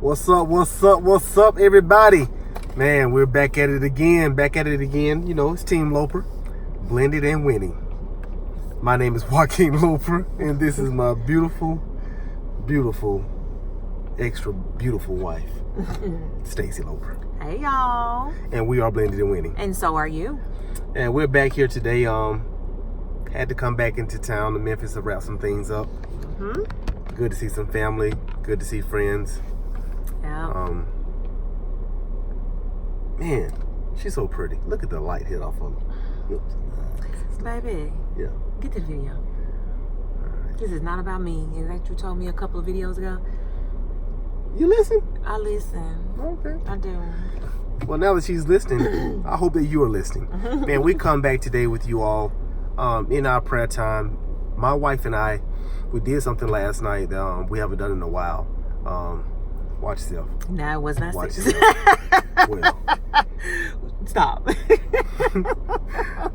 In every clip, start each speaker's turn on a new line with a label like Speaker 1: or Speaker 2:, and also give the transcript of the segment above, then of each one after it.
Speaker 1: What's up? What's up? What's up, everybody? Man, we're back at it again. You know, it's Team Loper, blended and winning. My name is Joaquin Loper, and this is my beautiful, extra beautiful wife, Stacy Loper.
Speaker 2: Hey, y'all.
Speaker 1: And we are blended and winning.
Speaker 2: And so are you.
Speaker 1: And we're back here today. Had to come back into town to Memphis to wrap some things up.
Speaker 2: Mm-hmm.
Speaker 1: Good to see some family. Good to see friends.
Speaker 2: Yeah.
Speaker 1: Man, she's so pretty. Look at the light hit off of her.
Speaker 2: Baby.
Speaker 1: Yeah.
Speaker 2: Get the video.
Speaker 1: All right.
Speaker 2: This is not about me. Is that you told me a couple of videos ago?
Speaker 1: You listen?
Speaker 2: I listen.
Speaker 1: Okay.
Speaker 2: I do.
Speaker 1: Well, now that she's listening, I hope that you are listening. Man, we come back today with you all in our prayer time. My wife and I, we did something last night that we haven't done in a while. Watch yourself.
Speaker 2: No, it was not
Speaker 1: Watch
Speaker 2: six.
Speaker 1: yourself. Well,
Speaker 2: Stop.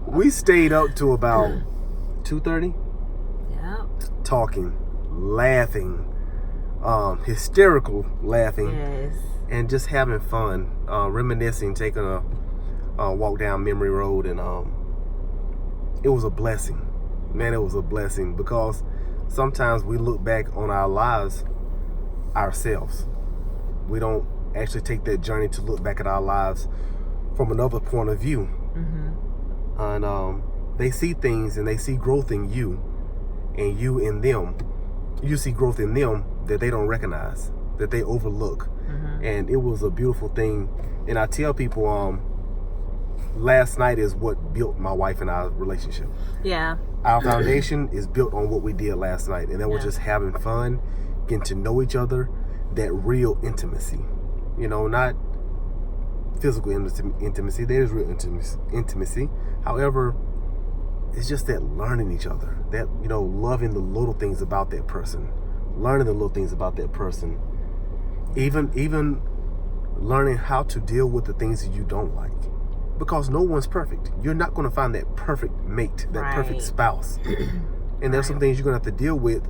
Speaker 1: we stayed up to about 2:30
Speaker 2: Yeah.
Speaker 1: talking, laughing, hysterical laughing.
Speaker 2: Yes.
Speaker 1: And just having fun, reminiscing, taking a walk down memory road, and it was a blessing. Man, it was a blessing, because sometimes we look back on our lives ourselves. We don't actually take that journey to look back at our lives from another point of view.
Speaker 2: Mm-hmm.
Speaker 1: And they see things and they see growth in you, and you in them. You see growth in them that they don't recognize, that they overlook.
Speaker 2: Mm-hmm.
Speaker 1: And it was a beautiful thing. And I tell people, last night is what built my wife and our relationship.
Speaker 2: Yeah.
Speaker 1: Our foundation is built on what we did last night, and that was just having fun, getting to know each other, that real intimacy. You know, not physical intimacy. There is real intimacy. However, it's just that learning each other, that, you know, loving the little things about that person, learning the little things about that person, even learning how to deal with the things that you don't like, because no one's perfect. You're not going to find that perfect mate, that perfect spouse. And there's some things you're going to have to deal with,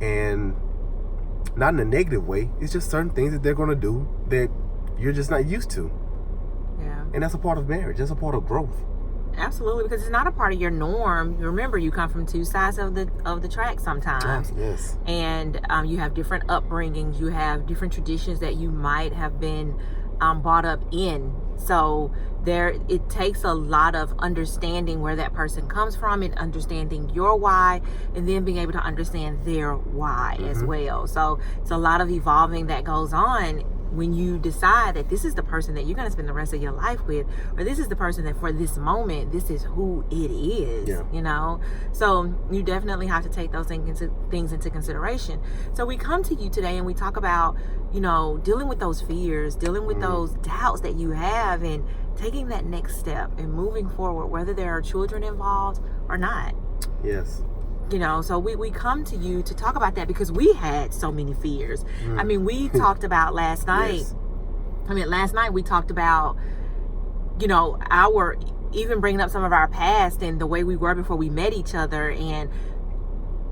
Speaker 1: and not in a negative way. It's just certain things that they're going to do that you're just not used to.
Speaker 2: Yeah.
Speaker 1: And that's a part of marriage. That's a part of growth.
Speaker 2: Absolutely, because it's not a part of your norm. Remember, you come from two sides of the track sometimes.
Speaker 1: Yes.
Speaker 2: And you have different upbringings. You have different traditions that you might have been brought up in. So it takes a lot of understanding where that person comes from, and understanding your why, and then being able to understand their why as well. So it's a lot of evolving that goes on when you decide that this is the person that you're going to spend the rest of your life with, or this is the person that for this moment, this is who it is, you know? So you definitely have to take those things into consideration. So we come to you today and we talk about, you know, dealing with those fears, dealing with those doubts that you have, and taking that next step and moving forward, whether there are children involved or not.
Speaker 1: Yes.
Speaker 2: You know, so we come to you to talk about that because we had so many fears. I mean, we talked about last night.
Speaker 1: Yes.
Speaker 2: Last night we talked about, you know, even bringing up some of our past and the way we were before we met each other, and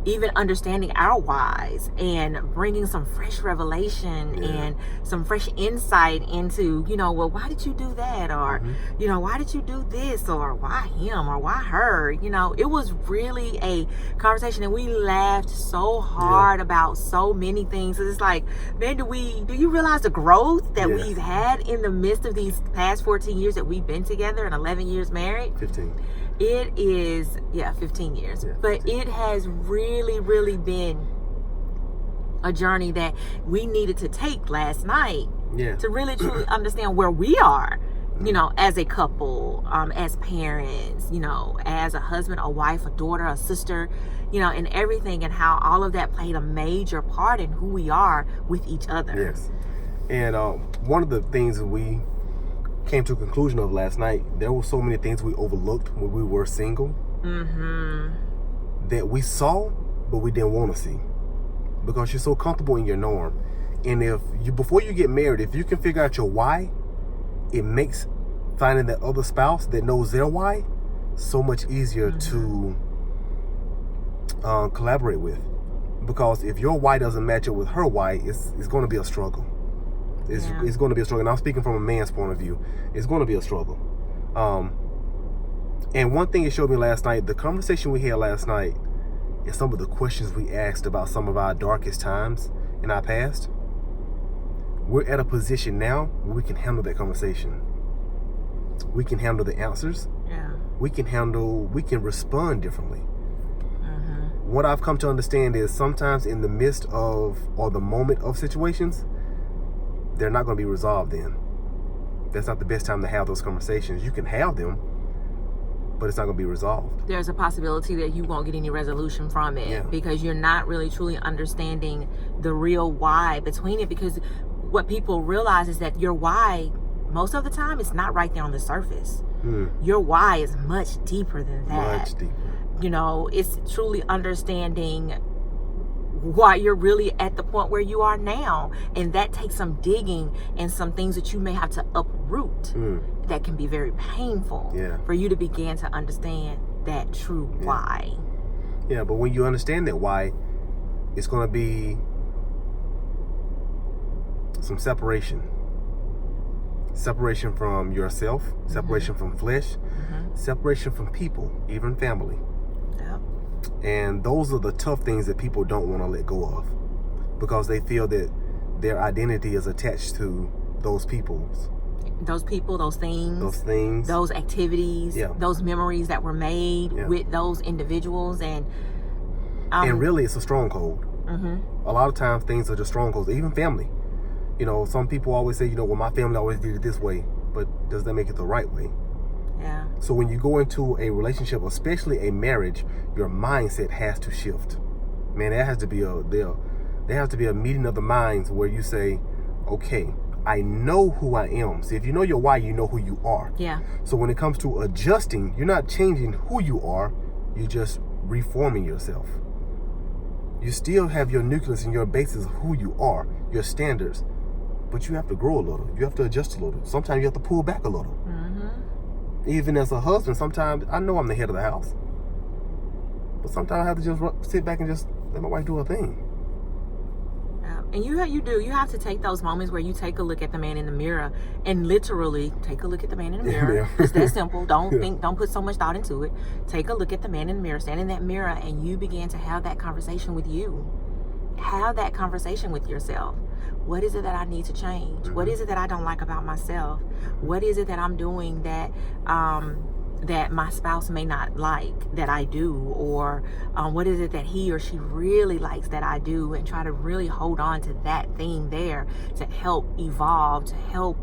Speaker 2: even understanding our whys, and bringing some fresh revelation and some fresh insight into, you know, well, why did you do that? Or, you know, why did you do this? Or why him? Or why her? You know, it was really a conversation, and we laughed so hard about so many things. It's like, man, do you realize the growth that we've had in the midst of these past 14 years that we've been together, and 11 years married?
Speaker 1: 15.
Speaker 2: It is, 15 years. Yeah, 15. But it has really, really been a journey that we needed to take last night to really, truly understand where we are, you know, as a couple, as parents, you know, as a husband, a wife, a daughter, a sister, you know, and everything, and how all of that played a major part in who we are with each other.
Speaker 1: Yes. And one of the things that we came to a conclusion of last night, there were so many things we overlooked when we were single that we saw, but we didn't want to see, because you're so comfortable in your norm. And before you get married, if you can figure out your why, it makes finding that other spouse that knows their why so much easier to collaborate with. Because if your why doesn't match up with her why, it's going to be a struggle. It's going to be a struggle. And I'm speaking from a man's point of view. It's going to be a struggle. And one thing it showed me last night, the conversation we had last night, and some of the questions we asked about some of our darkest times in our past, we're at a position now where we can handle that conversation. We can handle the answers.
Speaker 2: Yeah.
Speaker 1: We can respond differently. What I've come to understand is sometimes in the midst of, or the moment of situations, they're not going to be resolved then. That's not the best time to have those conversations. You can have them, but it's not going to be resolved.
Speaker 2: There's a possibility that you won't get any resolution from it because you're not really truly understanding the real why between it. Because what people realize is that your why, most of the time, it's not right there on the surface. Your why is much deeper than that.
Speaker 1: Much deeper.
Speaker 2: You know, it's truly understanding why you're really at the point where you are now. And that takes some digging and some things that you may have to uproot that can be very painful for you to begin to understand that true why.
Speaker 1: Yeah, but when you understand that why, it's going to be some separation. Separation from yourself, separation from flesh, separation from people, even family. And those are the tough things that people don't want to let go of because they feel that their identity is attached to those people, those things,
Speaker 2: those activities, those memories that were made with those individuals. And
Speaker 1: really it's a stronghold. A lot of times things are just strongholds, even family. You know, some people always say, well, my family always did it this way, but does that make it the right way?
Speaker 2: Yeah.
Speaker 1: So when you go into a relationship, especially a marriage, your mindset has to shift. Man, there has to be a meeting of the minds where you say, okay, I know who I am. See, if you know your why, you know who you are.
Speaker 2: Yeah.
Speaker 1: So when it comes to adjusting, you're not changing who you are, you're just reforming yourself. You still have your nucleus and your basis of who you are, your standards, but you have to grow a little. You have to adjust a little. Sometimes you have to pull back a little. Even as a husband, sometimes I know I'm the head of the house, but sometimes I have to just sit back and just let my wife do her thing.
Speaker 2: And you have to take those moments where you take a look at the man in the mirror and literally take a look at the man in the mirror. It's that simple. Don't put so much thought into it. Take a look at the man in the mirror, stand in that mirror, and you begin to have that conversation with you. Have that conversation with yourself. What is it that I need to change? What is it that I don't like about myself? What is it that I'm doing that that my spouse may not like that I do? Or what is it that he or she really likes that I do? And try to really hold on to that thing there to help evolve, to help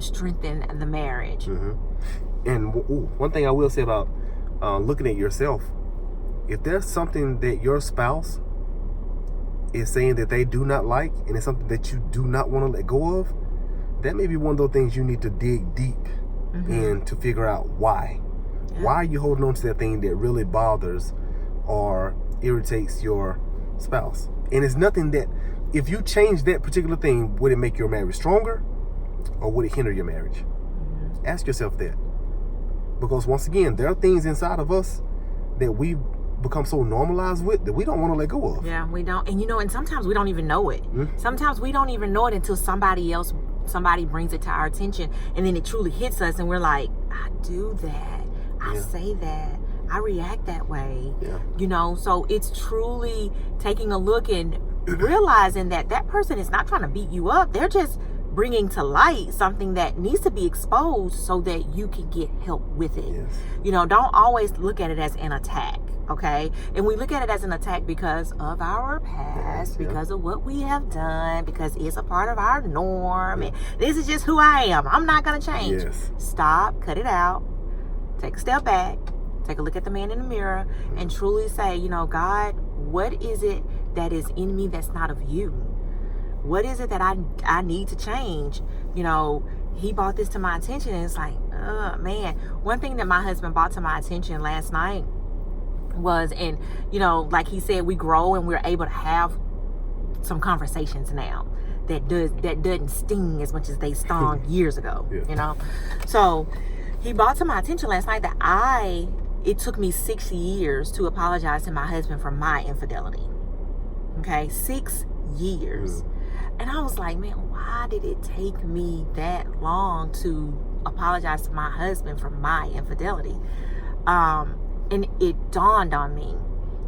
Speaker 2: strengthen the marriage.
Speaker 1: And one thing I will say about looking at yourself, if there's something that your spouse is saying that they do not like, and it's something that you do not want to let go of, that may be one of those things you need to dig deep in to figure out why. Why are you holding on to that thing that really bothers or irritates your spouse? And it's nothing that, if you change that particular thing, would it make your marriage stronger or would it hinder your marriage? Ask yourself that. Because once again, there are things inside of us that we become so normalized with that we don't want to let go of.
Speaker 2: Yeah, we don't. And and sometimes we don't even know it. Sometimes we don't even know it until somebody brings it to our attention, and then it truly hits us and we're like, I do that, I say that, I react that way. So it's truly taking a look and realizing that person is not trying to beat you up. They're just bringing to light something that needs to be exposed so that you can get help with it. Don't always look at it as an attack. Okay, and we look at it as an attack because of our past, because of what we have done, because it's a part of our norm, and this is just who I am. I'm not gonna change. Stop, cut it out, take a step back, take a look at the man in the mirror, and truly say, God, what is it that is in me that's not of you? What is it that I need to change? He brought this to my attention, and it's like, man. One thing that my husband brought to my attention last night was, and like he said, we grow and we're able to have some conversations now that doesn't sting as much as they stung years ago. So he brought to my attention last night that it took me 6 years to apologize to my husband for my infidelity. Okay, 6 years. And I was like, man, why did it take me that long to apologize to my husband for my infidelity? And it dawned on me,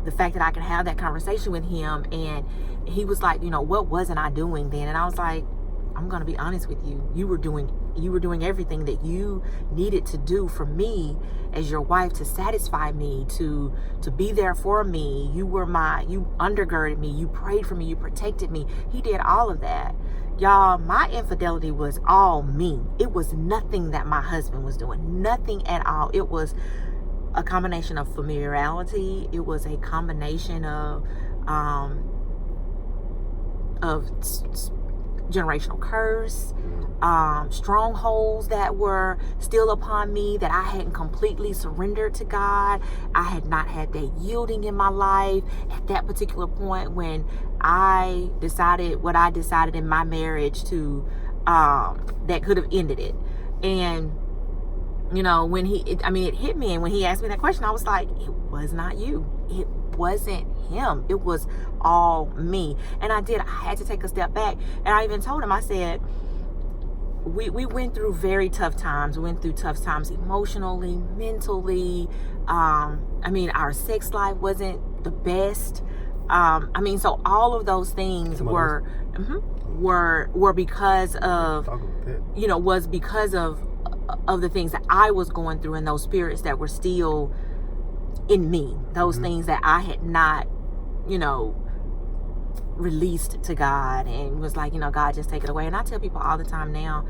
Speaker 2: the fact that I could have that conversation with him. And he was like, what wasn't I doing then? And I was like, I'm going to be honest with you. You were doing everything that you needed to do for me as your wife, to satisfy me, to be there for me. You undergirded me. You prayed for me. You protected me. He did all of that. Y'all, my infidelity was all me. It was nothing that my husband was doing. Nothing at all. It was a combination of familiarity. It was a combination of generational curse, strongholds that were still upon me, that I hadn't completely surrendered to God. I had not had that yielding in my life at that particular point when I decided what I decided in my marriage to that could have ended it. And when it hit me, and when he asked me that question, I was like, it was not you. It wasn't him. It was all me. And I had to take a step back. And I even told him, I said, we went through very tough times. We went through tough times emotionally, mentally. Our sex life wasn't the best. So all of those things were because of, was because of the things that I was going through, and those spirits that were still in me, those things that I had not, released to God, and was like, God, just take it away. And I tell people all the time now,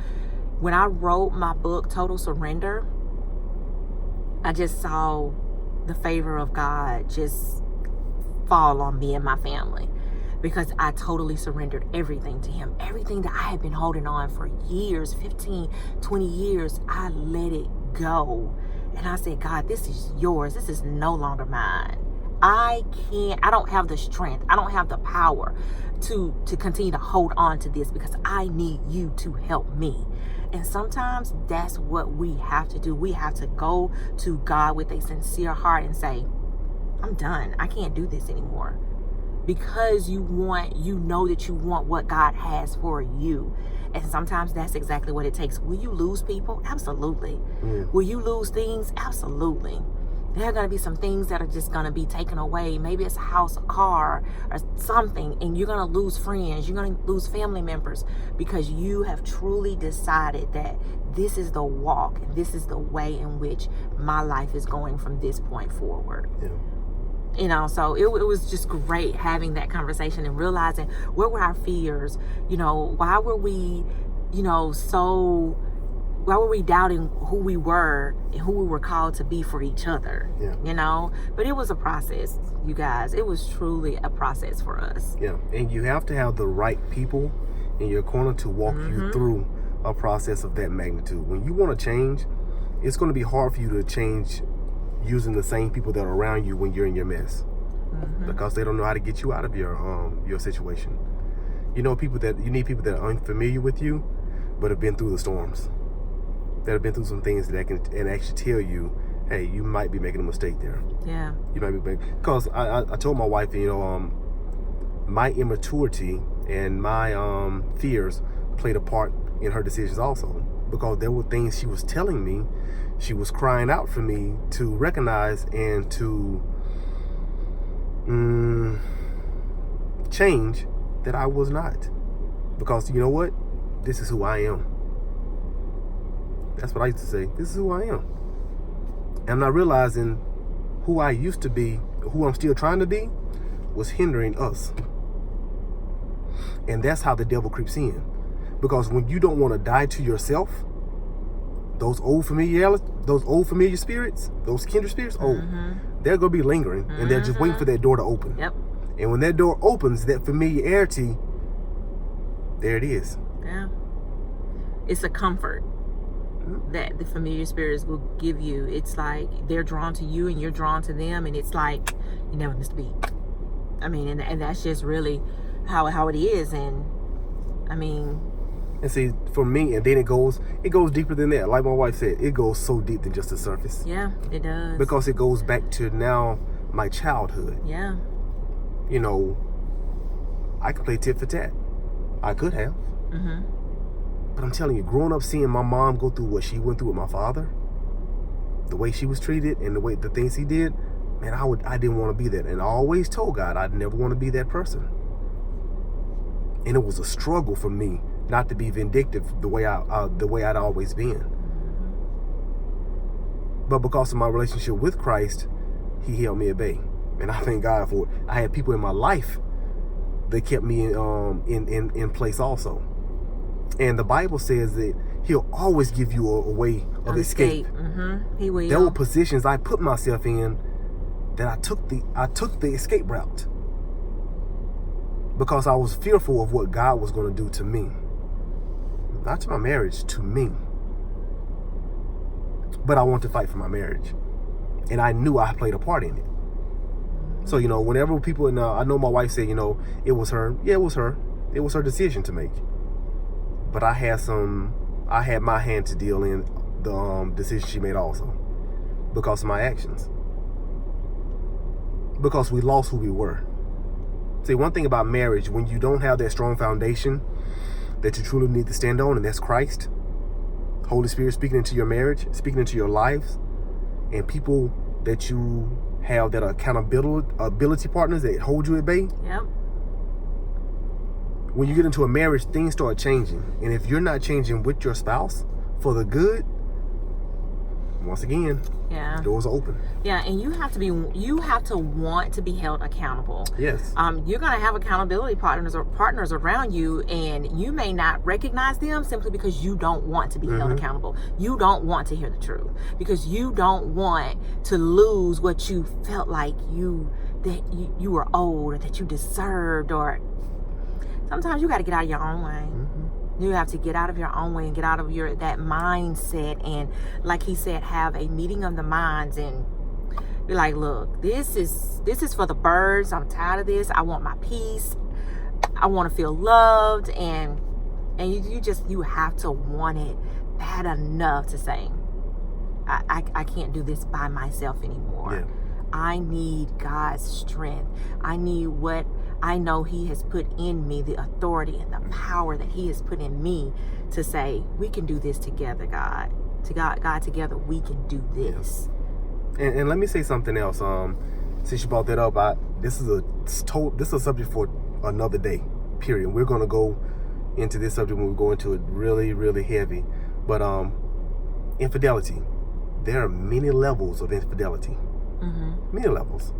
Speaker 2: when I wrote my book, Total Surrender, I just saw the favor of God just fall on me and my family, because I totally surrendered everything to him. Everything that I had been holding on for years, 15, 20 years, I let it go. And I said, God, this is yours. This is no longer mine. I don't have the strength. I don't have the power to continue to hold on to this, because I need you to help me. And sometimes that's what we have to do. We have to go to God with a sincere heart and say, I'm done. I can't do this anymore. Because you know that you want what God has for you. And sometimes that's exactly what it takes. Will you lose people? Absolutely. Will you lose things? Absolutely. There are going to be some things that are just going to be taken away. Maybe it's a house, a car, or something. And you're going to lose friends. You're going to lose family members, because you have truly decided that this is the walk, and this is the way in which my life is going from this point forward. Yeah. So it was just great having that conversation and realizing, what were our fears? Why were we, why were we doubting who we were and who we were called to be for each other? Yeah. But it was a process, you guys. It was truly a process for us.
Speaker 1: Yeah. And you have to have the right people in your corner to walk you through a process of that magnitude. When you want to change, it's going to be hard for you to change using the same people that are around you when you're in your mess, because they don't know how to get you out of your situation. You need people that are unfamiliar with you, but have been through the storms, that have been through some things that can and actually tell you, hey, you might be making a mistake there.
Speaker 2: Yeah.
Speaker 1: You might be because I told my wife, my immaturity and my fears played a part in her decisions also, because there were things she was telling me. She was crying out for me to recognize and to change that I was not. Because you know what? This is who I am. That's what I used to say. This is who I am. And I'm not realizing who I used to be, who I'm still trying to be, was hindering us. And that's how the devil creeps in. Because when you don't want to die to yourself, those old familiar spirits, those kindred spirits, they're going to be lingering, and they're just waiting for that door to open.
Speaker 2: Yep.
Speaker 1: And when that door opens, that familiarity, there it is.
Speaker 2: Yeah. It's a comfort that the familiar spirits will give you. It's like they're drawn to you and you're drawn to them, and it's like you never missed a beat. And that's just really how it is. And
Speaker 1: see, for me, and then it goes deeper than that. Like my wife said, it goes so deep than just the surface.
Speaker 2: Yeah, it does.
Speaker 1: Because it goes back to now my childhood.
Speaker 2: Yeah.
Speaker 1: I can play tit for tat. I could have.
Speaker 2: Mm-hmm.
Speaker 1: But I'm telling you, growing up seeing my mom go through what she went through with my father, the way she was treated and the things he did, man, I didn't want to be that. And I always told God I'd never want to be that person. And it was a struggle for me not to be vindictive the way I'd always been. But because of my relationship with Christ, he held me at bay. And I thank God for it. I had people in my life that kept me in place also. And the Bible says that he'll always give you a way of escape.
Speaker 2: Mm-hmm. He will.
Speaker 1: There were positions I put myself in that I took the escape route because I was fearful of what God was going to do to me. Not to my marriage, to me. But I wanted to fight for my marriage. And I knew I played a part in it. So, whenever people, I know my wife said, it was her. Yeah, it was her. It was her decision to make. But I had my hand to deal in the decision she made also. Because of my actions. Because we lost who we were. See, one thing about marriage, when you don't have that strong foundation that you truly need to stand on, and that's Christ, Holy Spirit speaking into your marriage, speaking into your lives, and people that you have that are accountability partners that hold you at bay.
Speaker 2: Yep.
Speaker 1: When you get into a marriage, things start changing. And if you're not changing with your spouse for the good, once again, doors are open.
Speaker 2: Yeah, and you have to want to be held accountable.
Speaker 1: Yes.
Speaker 2: You're gonna have accountability partners around you, and you may not recognize them simply because you don't want to be held accountable. You don't want to hear the truth because you don't want to lose what you felt like you were owed or that you deserved. Or sometimes you got to get out of your own way. You have to get out of your own way and get out of that mindset, and like he said, have a meeting of the minds and be like, look, this is for the birds. I'm tired of this. I want my peace. I want to feel loved, and you have to want it bad enough to say, I can't do this by myself anymore.
Speaker 1: Yeah.
Speaker 2: I need God's strength. I need what I know he has put in me, the authority and the power that he has put in me to say, we can do this together, God. God, together we can do this.
Speaker 1: Yeah. And let me say something else. Since you brought that up, this is a subject for another day, period. We're going to go into this subject when we go into it really, really heavy. But infidelity. There are many levels of infidelity. Many levels.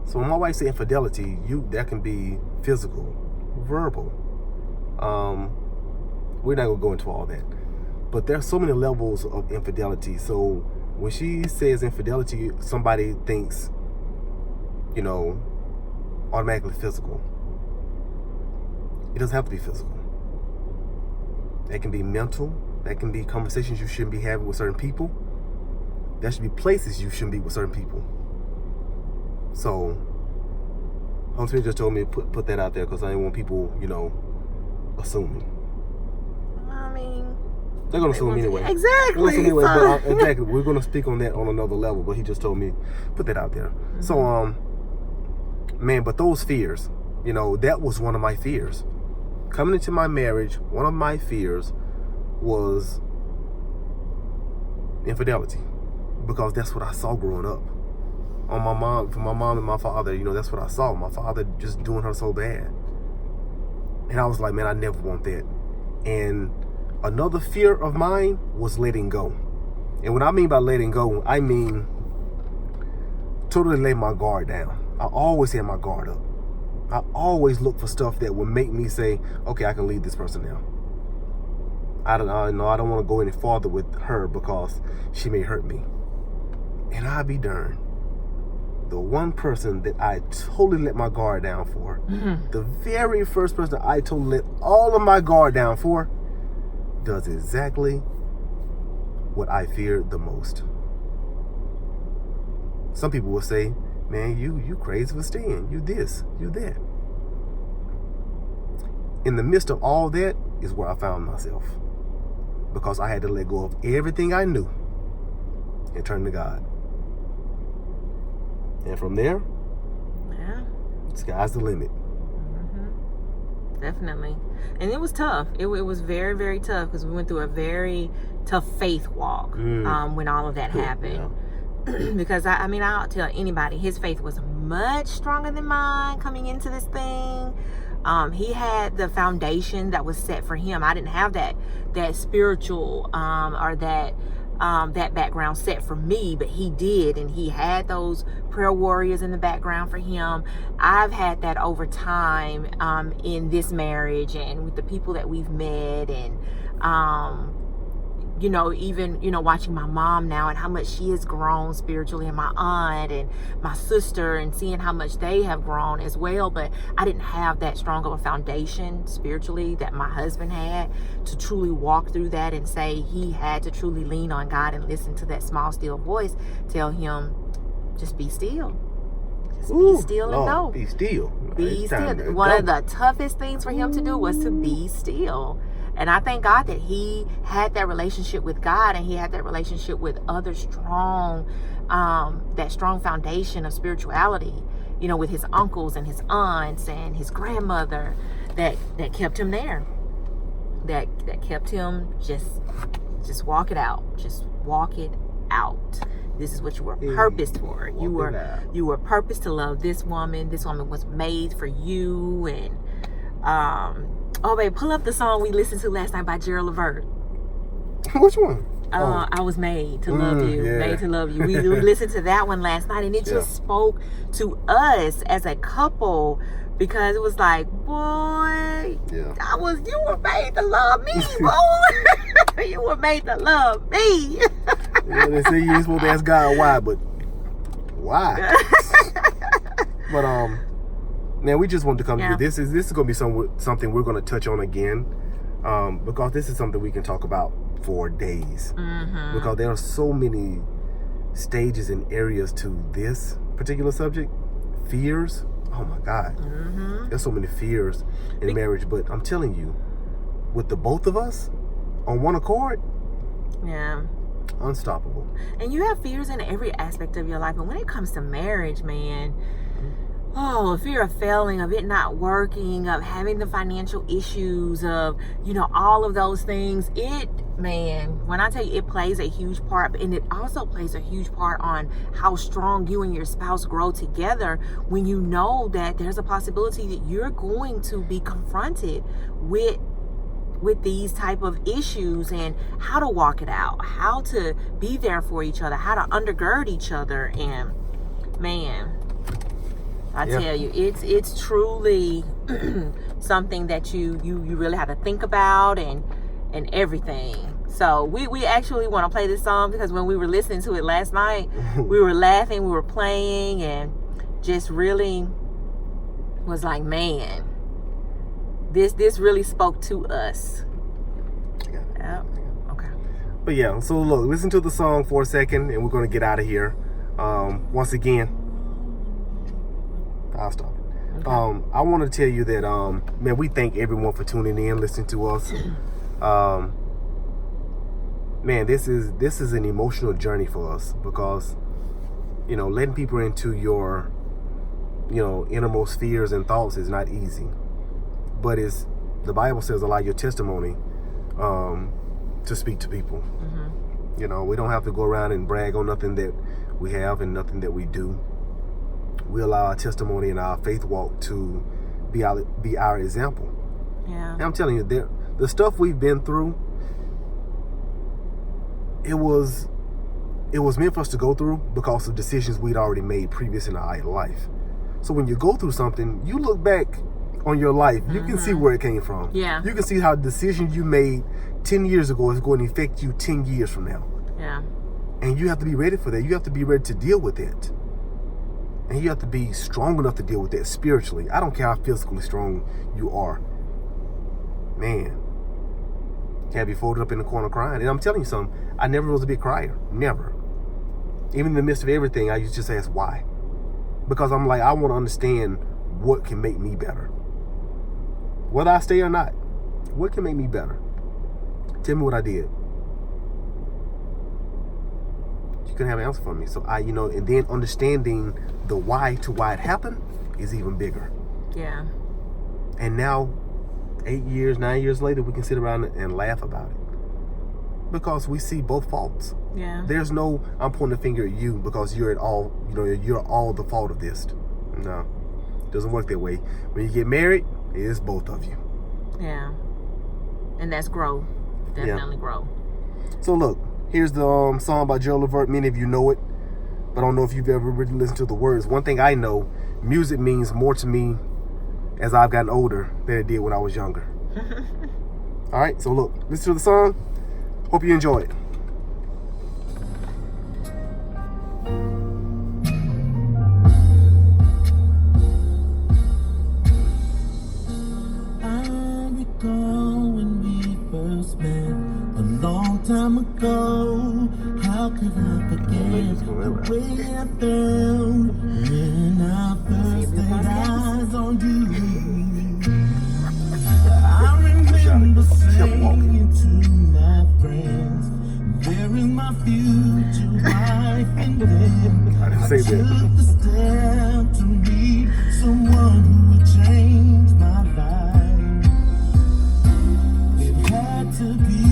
Speaker 1: So when my wife said infidelity, that can be physical, verbal. We're not gonna go into all that, but there's so many levels of infidelity. So when she says infidelity, somebody thinks, automatically physical. It doesn't have to be physical. That can be mental. That can be conversations you shouldn't be having with certain people. There should be places you shouldn't be with certain people. So, Holy Spirit just told me to put that out there because I didn't want people, assuming.
Speaker 2: I mean,
Speaker 1: they're gonna assume anyway.
Speaker 2: Exactly.
Speaker 1: Anyway, but exactly. We're gonna speak on that on another level. But he just told me put that out there. So, man, but those fears, that was one of my fears. Coming into my marriage, one of my fears was infidelity. Because that's what I saw growing up. From my mom and my father, that's what I saw. My father just doing her so bad. And I was like, man, I never want that. And another fear of mine was letting go. And what I mean by letting go, I mean totally lay my guard down. I always had my guard up. I always look for stuff that would make me say, okay, I can leave this person now. I don't want to go any farther with her because she may hurt me. And I'll be darned. The one person that I totally let my guard down for, the very first person I totally let all of my guard down for, does exactly what I feared the most. Some people will say, man, you crazy for staying. You this, you that. In the midst of all that is where I found myself. Because I had to let go of everything I knew and turn to God. And from there, sky's the limit.
Speaker 2: Definitely. And it was tough. It was very, very tough because we went through a very tough faith walk when all of that happened. Yeah. Because, I'll tell anybody, his faith was much stronger than mine coming into this thing. He had the foundation that was set for him. I didn't have that spiritual or that background set for me, but he did, and he had those prayer warriors in the background for him. I've had that over time in this marriage and with the people that we've met, and even watching my mom now and how much she has grown spiritually, and my aunt and my sister, and seeing how much they have grown as well. But I didn't have that strong of a foundation spiritually that my husband had to truly walk through that and say he had to truly lean on God and listen to that small still voice tell him, just be still. Be still and know.
Speaker 1: Be still.
Speaker 2: Be still. One of the toughest things for him to do was to be still. And I thank God that he had that relationship with God, and he had that relationship with other strong, that strong foundation of spirituality, with his uncles and his aunts and his grandmother that kept him there. That kept him just walk it out. Just walk it out. This is what you were purposed for. You were purposed to love this woman. This woman was made for you. And oh, babe, pull up the song we listened to last night by Gerald Levert.
Speaker 1: Which one?
Speaker 2: I was made to love you. Yeah. Made to love you. We listened to that one last night, and it just spoke to us as a couple, because it was like, boy, you were made to love me, boy. You were made to love me.
Speaker 1: They say you ain't supposed to ask God why, but why? But man, we just wanted to come to this is going to be something we're going to touch on again, because this is something we can talk about for days. Mm-hmm. Because there are so many stages and areas to this particular subject. Fears. Oh my God. Mm-hmm. There's so many fears in marriage, but I'm telling you, with the both of us on one accord, unstoppable. And
Speaker 2: you have fears in every aspect of your life, but when it comes to marriage, man, fear of failing, of it not working, of having the financial issues, of, all of those things. When I tell you, it plays a huge part, and it also plays a huge part on how strong you and your spouse grow together when you know that there's a possibility that you're going to be confronted with these type of issues, and how to walk it out, how to be there for each other, how to undergird each other. And man, I tell you, it's truly something that you really have to think about and everything. So we actually want to play this song because when we were listening to it last night, we were laughing, we were playing, and just really was like, man, this really spoke to us.
Speaker 1: Yeah. Okay. But yeah, so look, listen to the song for a second, and we're going to get out of here. Once again, I'll stop it. Okay. I want to tell you that, man, we thank everyone for tuning in, listening to us. Man, this is an emotional journey for us, because, letting people into your, innermost fears and thoughts is not easy. But the Bible says, allow your testimony to speak to people. Mm-hmm. We don't have to go around and brag on nothing that we have and nothing that we do. We allow our testimony and our faith walk to be our example. Yeah. And I'm telling you, the stuff we've been through, it was meant for us to go through because of decisions we'd already made previous in our life. So when you go through something, you look back on your life, you can see where it came from. Yeah. You can see how the decision you made 10 years ago is going to affect you 10 years from now. Yeah. And you have to be ready for that. You have to be ready to deal with it. And you have to be strong enough to deal with that spiritually. I don't care how physically strong you are. Man, can't be folded up in the corner crying. And I'm telling you something, I never was a big crier. Never. Even in the midst of everything, I used to just ask why. Because I'm like, I want to understand what can make me better. Whether I stay or not, what can make me better? Tell me what I did. You couldn't have an answer for me. So and then understanding the why to why it happened is even bigger. Yeah. And now 8 years, 9 years later, we can sit around and laugh about it. Because we see both faults.
Speaker 2: Yeah.
Speaker 1: There's no, I'm pointing the finger at you because you're at all, you're all the fault of this. No, it doesn't work that way. When you get married, it is both of you.
Speaker 2: Yeah. And that's grow. Definitely grow.
Speaker 1: So look, here's the song by Gerald Levert. Many of you know it, but I don't know if you've ever really listened to the words. One thing I know, music means more to me as I've gotten older than it did when I was younger. All right, so look, listen to the song. Hope you enjoy it.
Speaker 3: I recall when we first met a long time ago. How could I forget the way I felt when I first laid eyes on you? I remember saying to my friends, where is my future wife? And then
Speaker 1: I didn't say
Speaker 3: took
Speaker 1: that.
Speaker 3: the step to meet someone who would change my life. It had to be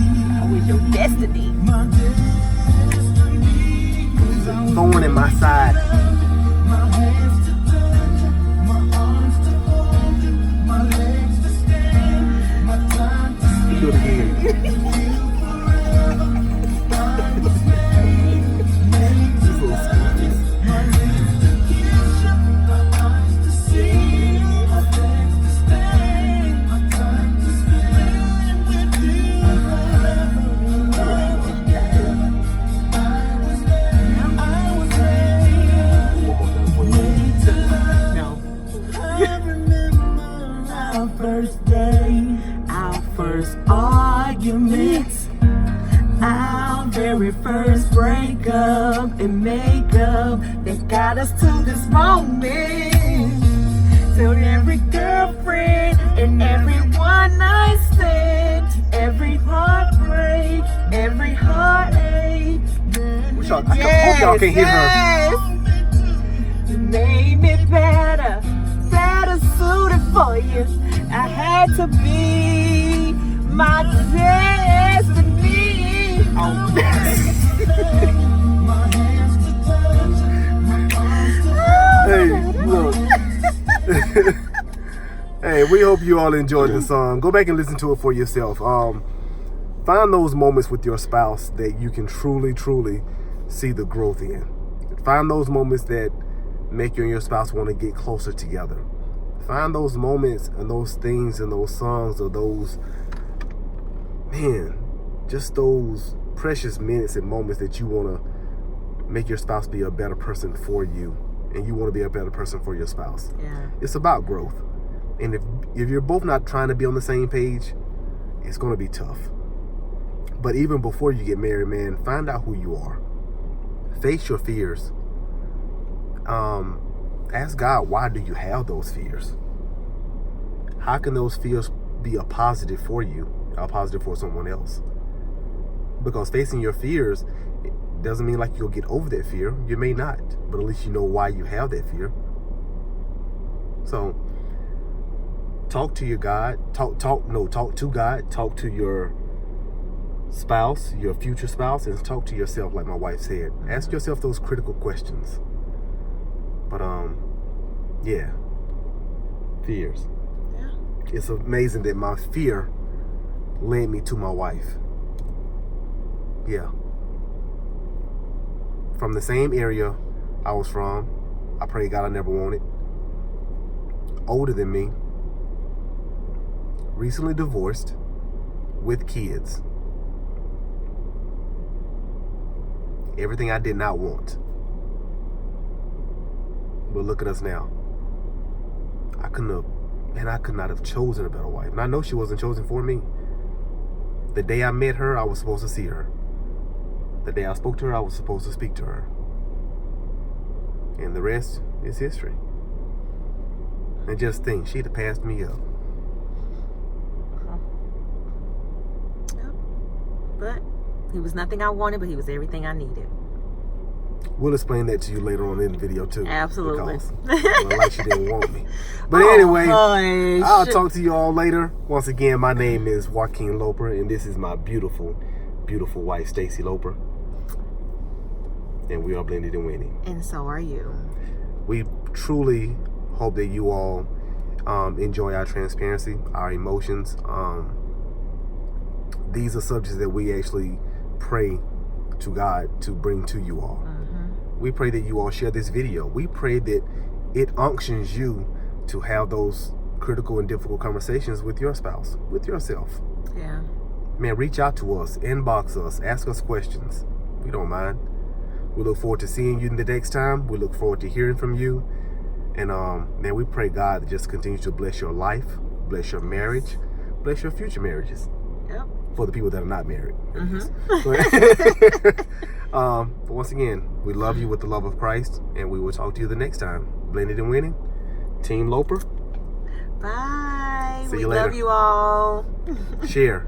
Speaker 2: With your destiny.
Speaker 3: my destiny. 'Cause I was
Speaker 1: Thorn in my side.
Speaker 3: my hands to touch you, my arms to hold you, my legs to stand, my time to
Speaker 1: Do it again. This little squeeze.
Speaker 3: my lips to kiss you, my eyes to see you, my legs to stand, my time to spend with you forever. I was there, waiting to love.
Speaker 2: No.
Speaker 3: I remember our first day,
Speaker 2: Our
Speaker 3: first arguments, our very first breakup and makeup that got us to this moment. So every girlfriend and every one night stand, every heartbreak, every heartache.
Speaker 1: I hope y'all can hear her.
Speaker 3: It made me better suited for you. I had to be my destiny.
Speaker 1: Hey, look. Hey, we hope you all enjoyed the song. Go back and listen to it for yourself. Find those moments with your spouse that you can truly, truly see the growth in. Find those moments that make you and your spouse want to get closer together. Find those moments and those things and those songs or those, just those precious minutes and moments that you want to make your spouse be a better person for you, and you want to be a better person for your spouse.
Speaker 2: Yeah.
Speaker 1: It's about growth. And if you're both not trying to be on the same page, it's going to be tough. But even before you get married, man, find out who you are. Face your fears. Ask God, why do you have those fears? How can those fears be a positive for you, a positive for someone else? Because facing your fears doesn't mean like you'll get over that fear. You may not, but at least you know why you have that fear. So talk to your God. Talk to God. Talk to your spouse, your future spouse, and talk to yourself, like my wife said. Ask yourself those critical questions. But yeah, fears.
Speaker 2: Yeah.
Speaker 1: It's amazing that my fear led me to my wife. Yeah. From the same area I was from. I pray God I never wanted. Older than me. Recently divorced. With kids. Everything I did not want. But look at us now. I could not have chosen a better wife. And I know she wasn't chosen for me. The day I met her, I was supposed to see her. The day I spoke to her, I was supposed to speak to her. And the rest is history. And just think, she'd have passed me up.
Speaker 2: But he was nothing I wanted, but he was everything I needed.
Speaker 1: We'll explain that to you later on in the video too.
Speaker 2: Absolutely.
Speaker 1: Because, like she didn't want me. But anyway,
Speaker 2: hush.
Speaker 1: I'll talk to you all later. Once again, my name is Joaquin Loper, and this is my beautiful, beautiful wife, Stacy Loper. And we are blended and winning.
Speaker 2: And so are you.
Speaker 1: We truly hope that you all enjoy our transparency, our emotions. These are subjects that we actually pray to God to bring to you all. We pray that you all share this video. We pray that it unctions you to have those critical and difficult conversations with your spouse, with yourself.
Speaker 2: Yeah.
Speaker 1: Man, reach out to us, inbox us, ask us questions. We don't mind. We look forward to seeing you the next time. We look forward to hearing from you. And man, we pray God to just continue to bless your life, bless your marriage, bless your future marriages.
Speaker 2: Yep.
Speaker 1: For the people that are not married.
Speaker 2: Mm-hmm.
Speaker 1: But once again, we love you with the love of Christ, and we will talk to you the next time. Blended and winning, Team Loper.
Speaker 2: Bye.
Speaker 1: See
Speaker 2: We
Speaker 1: you later.
Speaker 2: love you all.
Speaker 1: Share.